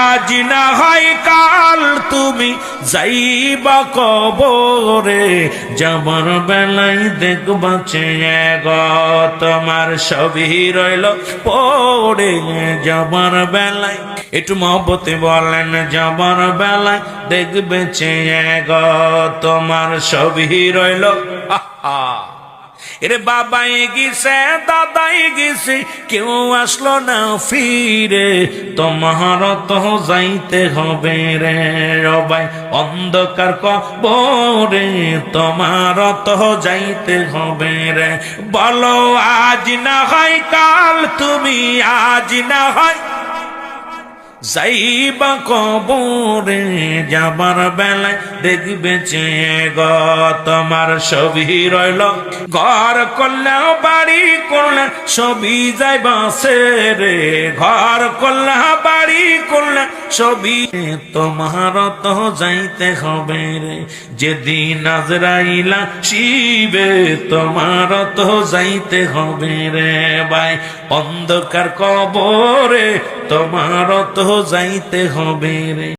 আজ না হয় কাল তুমি যাইবা কবরে, যাবার বেলায় দেখবা চেয়ে গো তোমার ছবি রইল পড়ে। যাবার বেলায় একটু মহব্বতে বলেন, যাবার বেলায় দেখবে চেয়ে গো তোমার ছবি রইল। আহা এরে বাবাই গেছে দাদাই গেছে, কেউ আসলো না ফিরে, তোমার তো যাইতে হবে রে সবাই অন্ধকার কবরে, তোমার তো যাইতে হবে রে। বলো আজ না হয় কাল তুমি, আজ না হয় যাইবা কবরে, যাবার বেলায় দেখবে চেয়ে গো তোমার ছবি রইল। ঘর করলে বাড়ি করলে ছবি যাইবা রে, ঘর করলে বাড়ি করলে ছবি তোমার তো যাইতে হবে রে। যেদিন আজরাইলা শিবে তোমার তো যাইতে হবে রে ভাই অন্ধকার কবরে, তোমার তো যাইতে হবে রে।